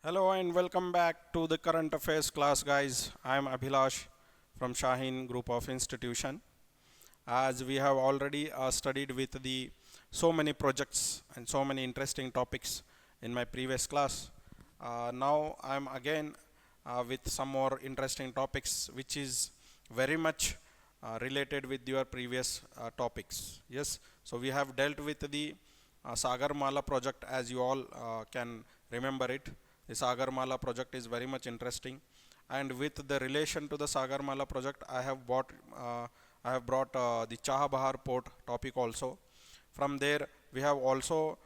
Hello and welcome back to the current affairs class, guys. I am Abhilash from Shaheen Group of Institution. As we have already studied with the so many projects and so many interesting topics in my previous class, now I am again with some more interesting topics which is very much related with your previous topics. Yes, so we have dealt with the Sagar Mala project, as you all can remember it. The Sagar Mala project is very much interesting, and with the relation to the Sagar Mala project, I have brought the Chahabahar port topic also. From there, we have also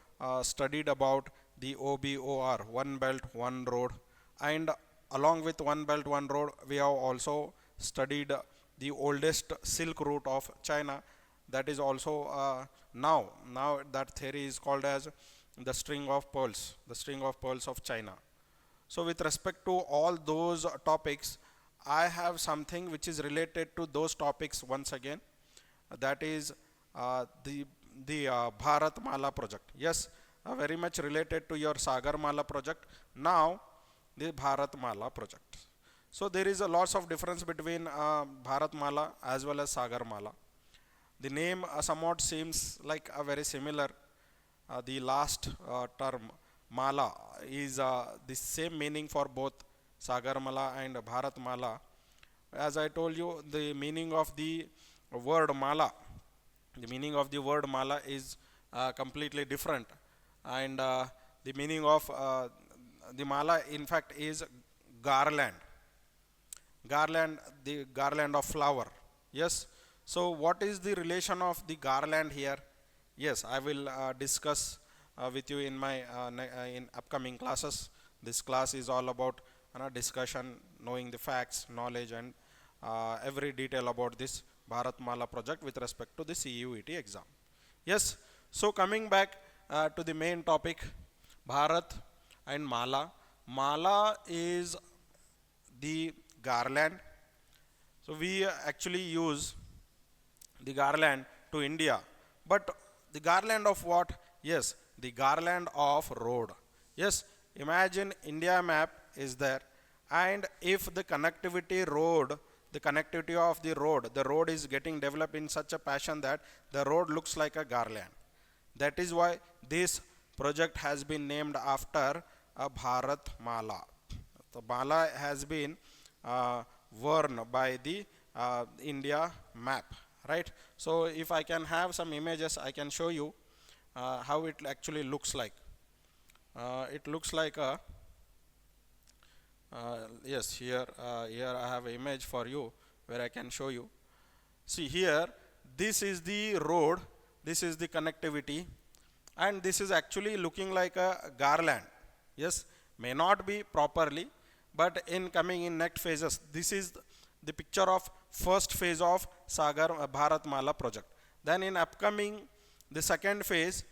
studied about the OBOR, One Belt, One Road, and along with One Belt, One Road, we have also studied the oldest silk route of China. That is also now that theory is called as the string of pearls of China. So with respect to all those topics, I have something which is related to those topics once again. That is the Bharat Mala project. Yes, very much related to your Sagar Mala project. Now the Bharat Mala project. So there is a lots of difference between Bharat Mala as well as Sagar Mala. The name somewhat seems like a very similar. The last term Mala is the same meaning for both Sagar Mala and Bharat Mala. As I told you, the meaning of the word Mala, is completely different, and the meaning of the Mala, in fact, is garland. The garland of flower. Yes. So, what is the relation of the garland here? Yes, I will discuss with you in my in upcoming classes. This class is all about discussion, knowing the facts, knowledge, and every detail about this Bharat Mala project with respect to the CUET exam. Yes, so coming back to the main topic, Bharat and Mala. Mala is the garland. So we actually use the garland to India, but the garland of what? Yes, the garland of road. Yes, imagine India map is there, and if the connectivity of the road is getting developed in such a fashion that the road looks like a garland. That is why this project has been named after a Bharat Mala. The Mala has been worn by the India map, right? So if I can have some images, I can show you how it actually looks like. It looks like a yes, here I have an image for you where I can show you. See here, this is the road, this is the connectivity, and this is actually looking like a garland. Yes, may not be properly, but in coming in next phases, this is the picture of first phase of Sagar Bharat Mala project. Then in upcoming the second phase,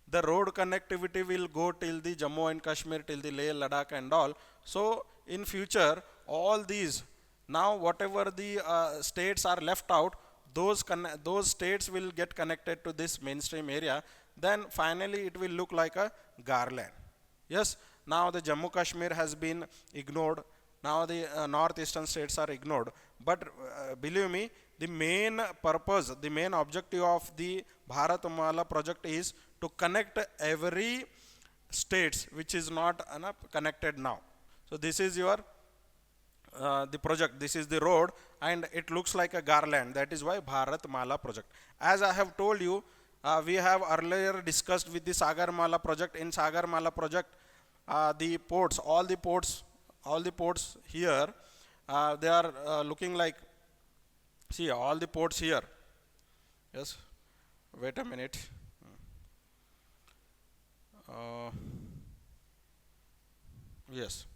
the road connectivity will go till the Jammu and Kashmir, till the Leh, Ladakh and all. So in future, all these, now whatever the states are left out, those states will get connected to this mainstream area. Then finally it will look like a garland. Yes, now the Jammu Kashmir has been ignored. Now the northeastern states are ignored. But believe me, the main purpose, the main objective of the Bharat Mala project is to connect every states which is not connected now. So this is your the project. This is the road, and it looks like a garland. That is why Bharat Mala project. As I have told you, we have earlier discussed with the Sagar Mala project. In Sagar Mala project, the ports, all the ports here, they are looking like. See all the ports here. Yes. Wait a minute. Yes.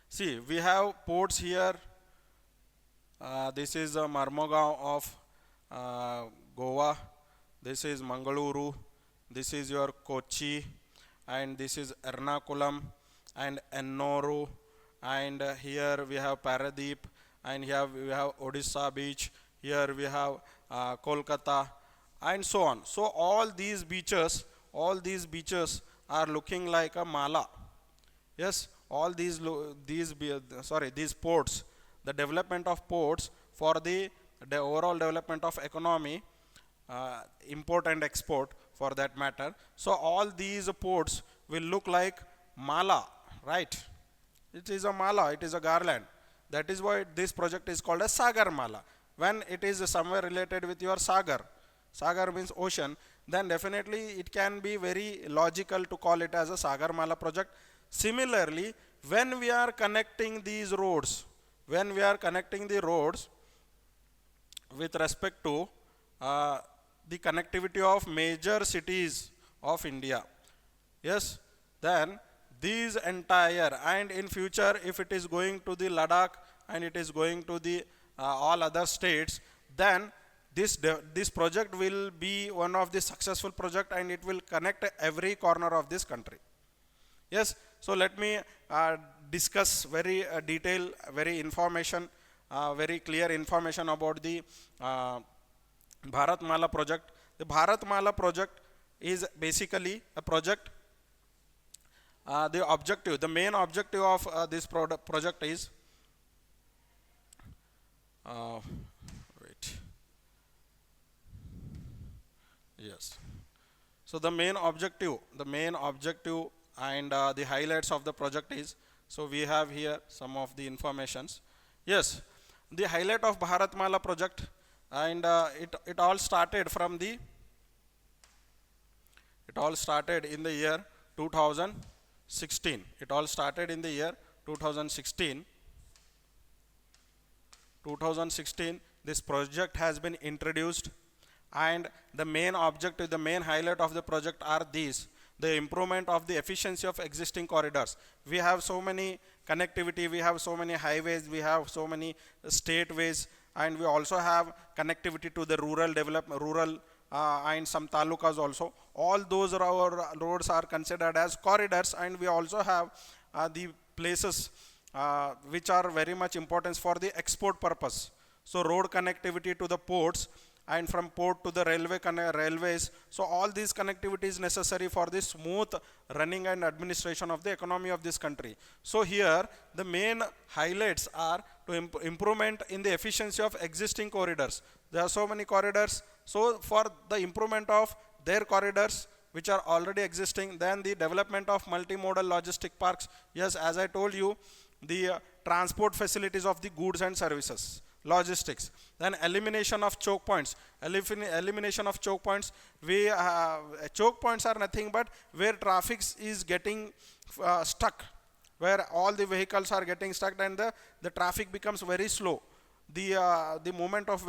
See, we have ports here. This is Marmagaon of Goa. This is Mangaluru. This is your Kochi, and this is Ernakulam and Ennore, and here we have Paradeep, and here we have Odisha beach. Here we have Kolkata, and so on. So all these beaches are looking like a mala. Yes, all these ports, the development of ports for the overall development of economy, import and export for that matter. So all these ports will look like mala, right? It is a mala, it is a garland. That is why this project is called a Sagar Mala. When it is somewhere related with your Sagar, Sagar means ocean, then definitely it can be very logical to call it as a Sagar Mala project. Similarly, when we are connecting these roads, when we are connecting the roads with respect to uh, the connectivity of major cities of India, yes, then these entire, and in future if it is going to the Ladakh and it is going to the all other states, then this project will be one of the successful project and it will connect every corner of this country. Yes, so let me discuss very very clear information about the Bharat Mala project. The Bharat Mala project is basically a project. The main objective of this project is, wait, yes. So the main objective and the highlights of the project is, so we have here some of the informations. Yes, the highlight of Bharat Mala project, and it all started in the year 2016. It all started in the year 2016. 2016, this project has been introduced, and the main objective, the main highlight of the project are these: the improvement of the efficiency of existing corridors. We have so many connectivity, we have so many highways, we have so many stateways, and we also have connectivity to the rural and some talukas also. All those roads are considered as corridors, and we also have the places which are very much important for the export purpose. So road connectivity to the ports, and from port to the railways. So all these connectivity is necessary for the smooth running and administration of the economy of this country. So here the main highlights are to improvement in the efficiency of existing corridors. There are so many corridors, so for the improvement of their corridors which are already existing, then the development of multimodal logistic parks. Yes, as I told you, the transport facilities of the goods and services, logistics. Then elimination of choke points. Elimination of choke points. Choke points are nothing but where traffic is getting stuck, where all the vehicles are getting stuck and the traffic becomes very slow. The movement of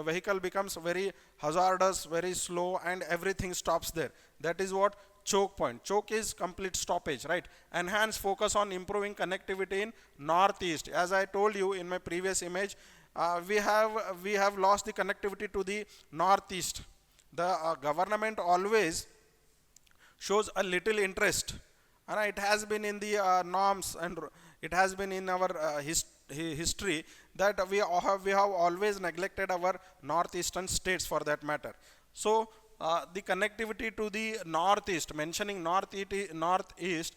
vehicle becomes very hazardous, very slow, and everything stops there. That is what choke point. Choke is complete stoppage, right? Enhance focus on improving connectivity in northeast. As I told you in my previous image, we have lost the connectivity to the northeast. The government always shows a little interest, and it has been in the norms, and it has been in our history that we have always neglected our northeastern states for that matter. So the connectivity to the northeast, mentioning northeast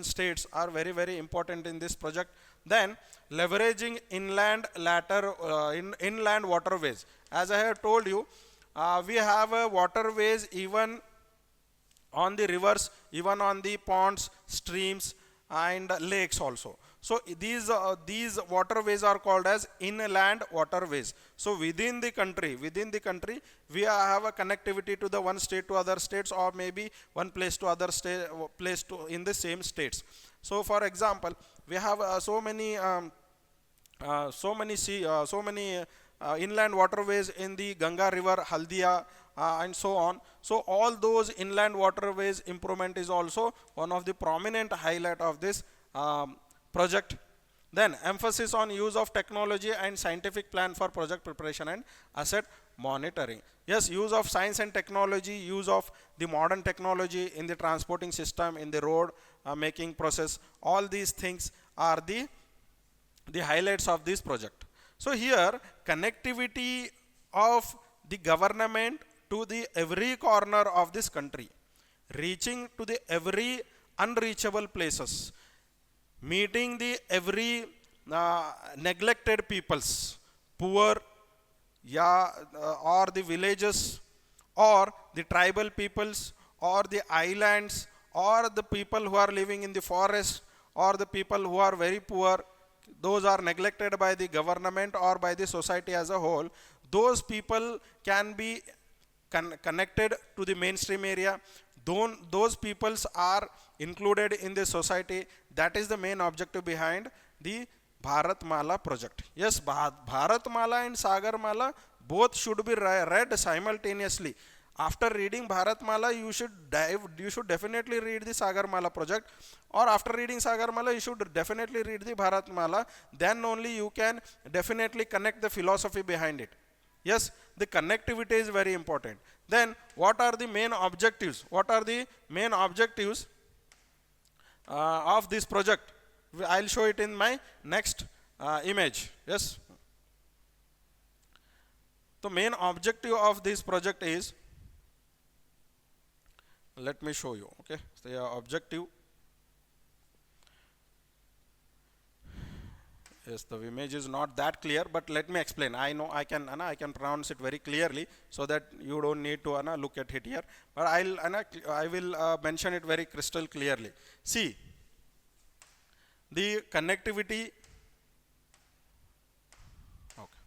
states are very important in this project. Then leveraging inland waterways. As I have told you, we have waterways even on the rivers, even on the ponds, streams, and lakes also. So these waterways are called as inland waterways. So within the country we have a connectivity to the one state to other states, or maybe one place to other place to in the same states. So for example, we have so many inland waterways in the Ganga river, Haldia, and so on. So all those inland waterways improvement is also one of the prominent highlight of this project. Then emphasis on use of technology and scientific plan for project preparation and asset monitoring. Yes, use of science and technology, use of the modern technology in the transporting system, in the road making process. All these things are the highlights of this project. So here connectivity of the government to the every corner of this country. reaching to the every unreachable places, meeting the every neglected peoples, poor, yeah, or the villages, or the tribal peoples, or the islands, or the people who are living in the forest, or the people who are very poor, those are neglected by the government or by the society as a whole. Those people can be connected to the mainstream area. Those peoples are included in the society. That is the main objective behind the Bharat Mala project. Yes, Bharat Mala and Sagar Mala both should be read simultaneously. After reading Bharat Mala, you should definitely read the Sagar Mala project, or after reading Sagar Mala, you should definitely read the Bharat Mala. Then only you can definitely connect the philosophy behind it. Yes, the connectivity is very important. Then what are the main objectives? What are the main objectives of this project? I'll show it in my next image. Yes. The main objective of this project is, let me show you. Okay, so the objective. Yes, the image is not that clear, but let me explain. I know I can pronounce it very clearly, so that you don't need to look at it here. But I will mention it very crystal clearly. See, the connectivity. Okay.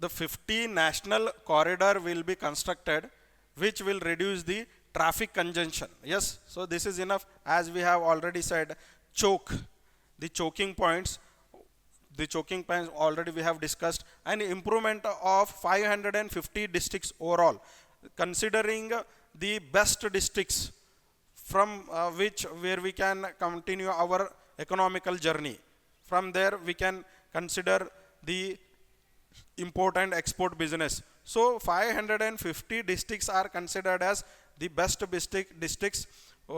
The 50 national corridor will be constructed, which will reduce the traffic congestion. Yes, so this is enough. As we have already said, the choking points already we have discussed, and improvement of 550 districts overall, considering the best districts from where we can continue our economical journey. From there we can consider the import and export business. So 550 districts are considered as the best districts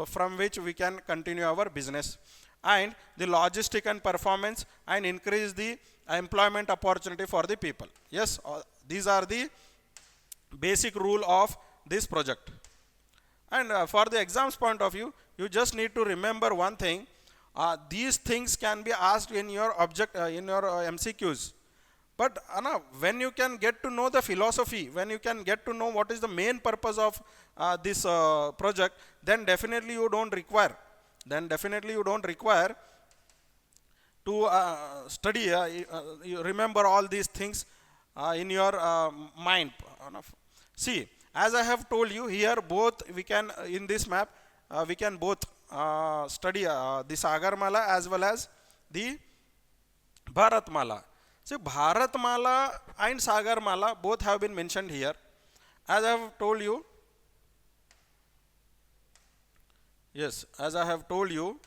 from which we can continue our business, and the logistic and performance, and increase the employment opportunity for the people. Yes, these are the basic rule of this project. And for the exams point of view, you just need to remember one thing. These things can be asked in your MCQs. But when you can get to know the philosophy, when you can get to know what is the main purpose of this project, then definitely you don't require to study, you remember all these things in your mind. See, as I have told you here, both we can in this map we can both study the Sagar Mala as well as the Bharat Mala. See, Bharat Mala and Sagar Mala both have been mentioned here. As I have told you, yes, as I have told you,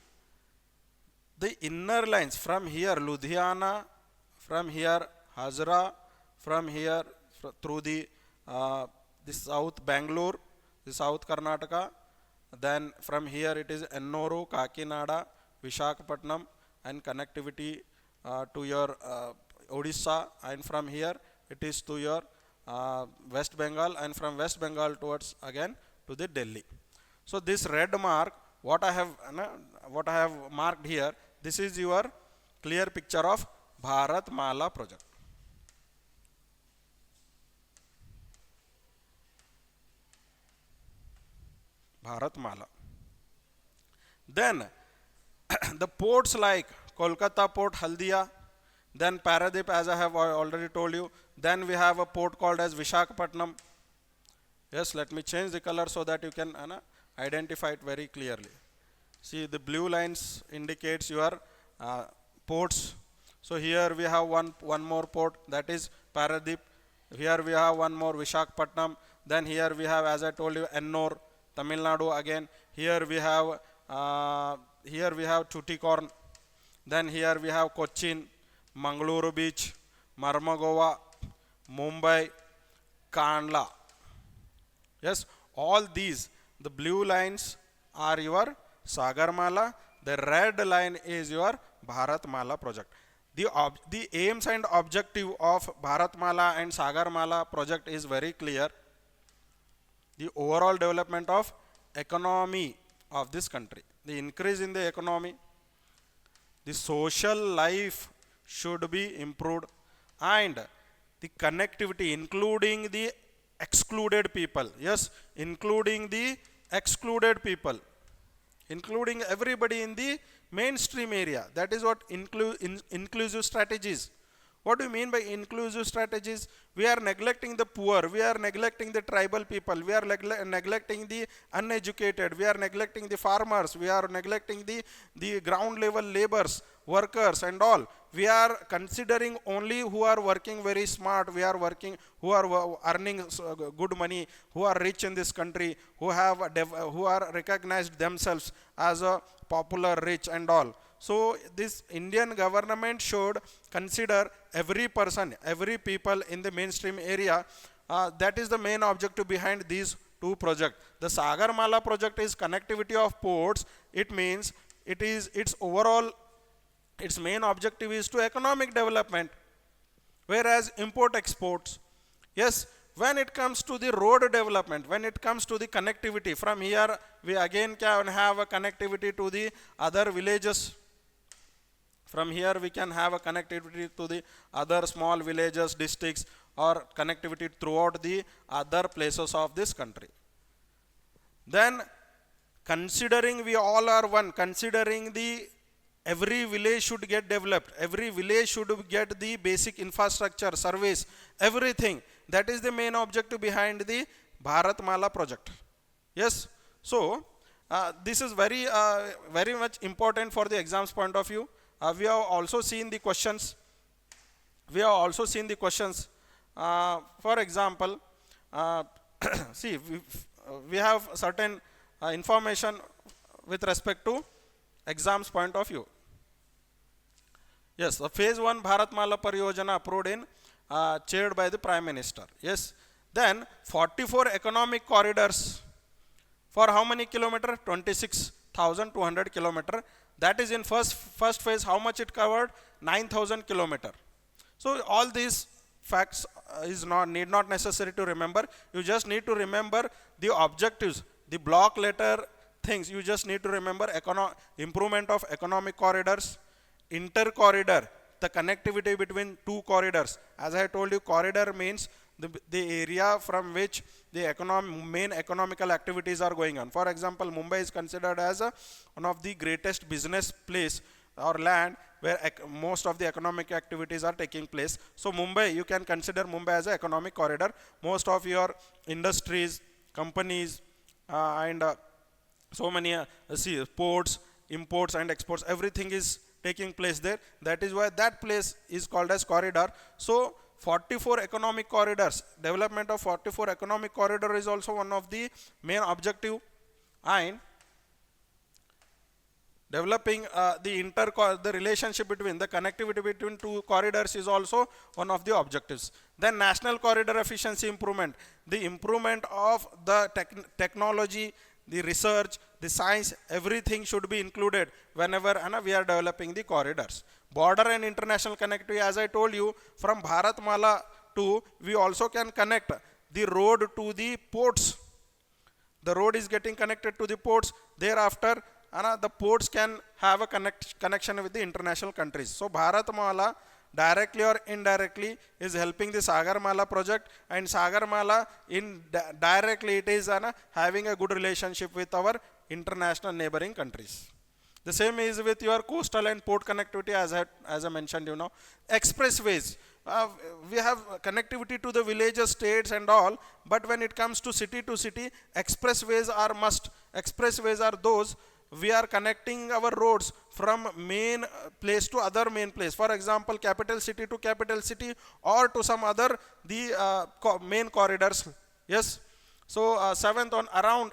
the inner lines from here Ludhiana, from here Hazra, from here through the South Bangalore, the South Karnataka, then from here it is Ennore, Kakinada, Vishakhapatnam, and connectivity to your Odisha, and from here it is to your West Bengal, and from West Bengal towards again to the Delhi. So this red mark, what I have marked here, this is your clear picture of Bharat Mala project. Bharat Mala. Then the ports like Kolkata Port, Haldia, then Paradip, as I have already told you. Then we have a port called as Vishakhapatnam. Yes, let me change the color so that you can identify it very clearly. See, the blue lines indicates your ports. So here we have one more port, that is Paradip. Here we have one more, Vishakhapatnam. Then here we have, as I told you, Ennore, Tamil Nadu again. Here we have Tuticorin. Then here we have Cochin, Mangaluru Beach, Marmagova, Mumbai, Kandla. Yes, all these, the blue lines are your Sagar Mala, the red line is your Bharat Mala project. The aims and objective of Bharat Mala and Sagar Mala project is very clear. the overall development of economy of this country. The increase in the economy, the social life should be improved, and the connectivity including the excluded people. Yes, including the excluded people, including everybody in the mainstream area. That is what inclusive strategies. What do you mean by inclusive strategies? We are neglecting the poor, we are neglecting the tribal people, we are neglecting the uneducated, we are neglecting the farmers, we are neglecting the ground level laborers, workers and all. We are considering only who are working very smart, we are working, who are earning good money, who are rich in this country, who have who are recognized themselves as a popular, rich and all. So this Indian government should consider every person, every people in the mainstream area. That is the main objective behind these two projects. The Sagar Mala project is connectivity of ports. It means it is its overall, its main objective is to economic development, whereas import exports, yes. When it comes to the road development, when it comes to the connectivity, from here we again can have a connectivity to the other villages. From here we can have a connectivity to the other small villages, districts, or connectivity throughout the other places of this country. Then considering we all are one, considering the every village should get developed, every village should get the basic infrastructure, service, everything. That is the main objective behind the Bharat Mala project. Yes. So this is very very much important for the exams point of view. We have also seen the questions. We have also seen the questions. For example, see, we have certain information with respect to exams point of view. Yes, the phase 1 Bharat Mala Pariyojana approved in, chaired by the Prime Minister. Yes. Then 44 economic corridors for how many kilometer? 26,200 kilometer. That is in first phase. How much it covered? 9,000 kilometer. So all these facts is need not necessary to remember. You just need to remember the objectives, the block letter things. You just need to remember improvement of economic corridors, inter corridor, the connectivity between two corridors. As I told you, corridor means the area from which the main economical activities are going on. For example, Mumbai is considered as one of the greatest business place or land where most of the economic activities are taking place. So Mumbai, you can consider Mumbai as an economic corridor. Most of your industries, companies, and so many ports, imports and exports, everything is taking place there. That is why that place is called as corridor. So 44 economic corridors, development of 44 economic corridor is also one of the main objective, and developing the relationship between the connectivity between two corridors is also one of the objectives. Then national corridor efficiency improvement, the improvement of the technology, the research, the science, everything should be included whenever we are developing the corridors. Border and international connectivity, as I told you, from Bharat Mala to, we also can connect the road to the ports. The road is getting connected to the ports. Thereafter, the ports can have a connection with the international countries. So Bharat Mala directly or indirectly is helping the Sagar Mala project, and Sagar Mala directly it is having a good relationship with our international neighboring countries. The same is with your coastal and port connectivity, as I mentioned, expressways. We have connectivity to the villages, states and all, but when it comes to city, expressways are must. Expressways are those we are connecting our roads from main place to other main place. For example, capital city to capital city, or to some other main corridors. Yes. So seventh on around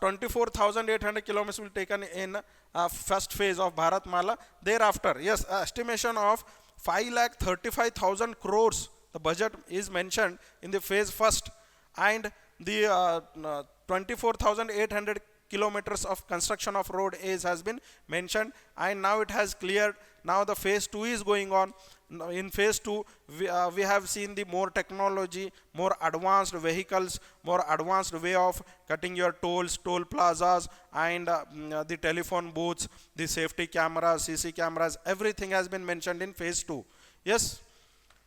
24,800 kilometers will taken in first phase of Bharat Mala. Thereafter, yes, estimation of 5,35,000 crores. The budget is mentioned in the phase first, and the 24,800 kilometers of construction of road has been mentioned, and now it has cleared. Now the phase 2 is going on. In phase 2 we have seen the more technology, more advanced vehicles, more advanced way of cutting your tolls, toll plazas, and the telephone booths, the safety cameras, CC cameras, everything has been mentioned in phase 2. Yes.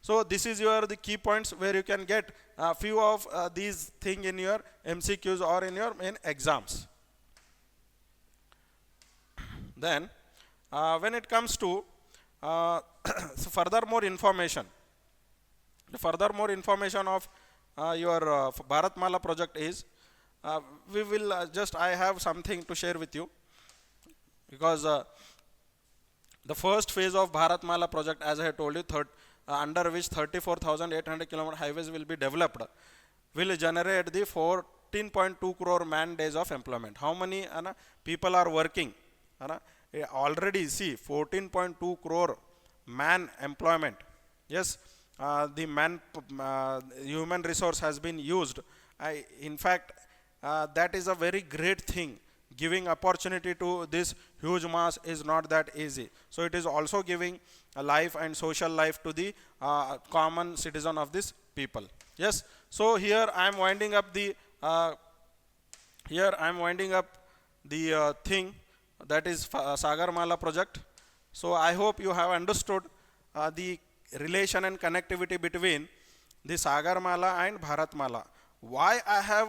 So this is the key points where you can get a few of these things in your MCQs or in your main exams. Then when it comes to so furthermore information, the furthermore information of your Bharat Mala project is, we will I have something to share with you, because the first phase of Bharat Mala project, as I had told you, under which 34,800 km highways will be developed, will generate the 14.2 crore man days of employment. How many people are working? Already see 14.2 crore man employment. Yes, the human resource has been used. In fact, that is a very great thing. Giving opportunity to this huge mass is not that easy. So it is also giving a life and social life to the common citizen of this people. Yes. So here I am winding up the thing, that is Sagar Mala project. So I hope you have understood the relation and connectivity between the Sagar Mala and Bharat Mala. Why I have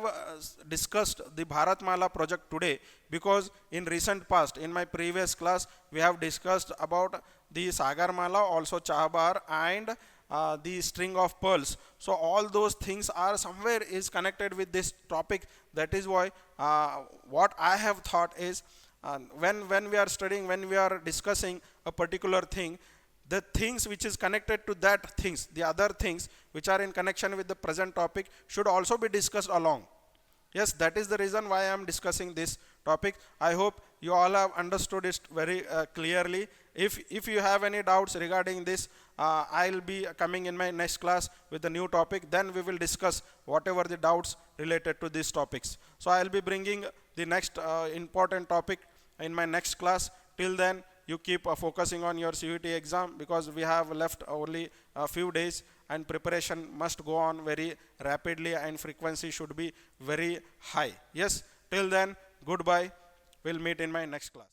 discussed the Bharat Mala project today? Because in recent past, in my previous class, we have discussed about the Sagar Mala, also Chahbar, and the string of pearls. So all those things are somewhere is connected with this topic. That is why what I have thought is, when we are studying, when we are discussing a particular thing, the things which is connected to that things, the other things which are in connection with the present topic should also be discussed along. Yes, that is the reason why I am discussing this topic. I hope you all have understood it very clearly. If you have any doubts regarding this, I'll be coming in my next class with a new topic. Then we will discuss whatever the doubts related to these topics. So I'll be bringing the next important topic in my next class. Till then, you keep focusing on your CUET exam, because we have left only a few days, and preparation must go on very rapidly, and frequency should be very high. Yes, till then, goodbye. We'll meet in my next class.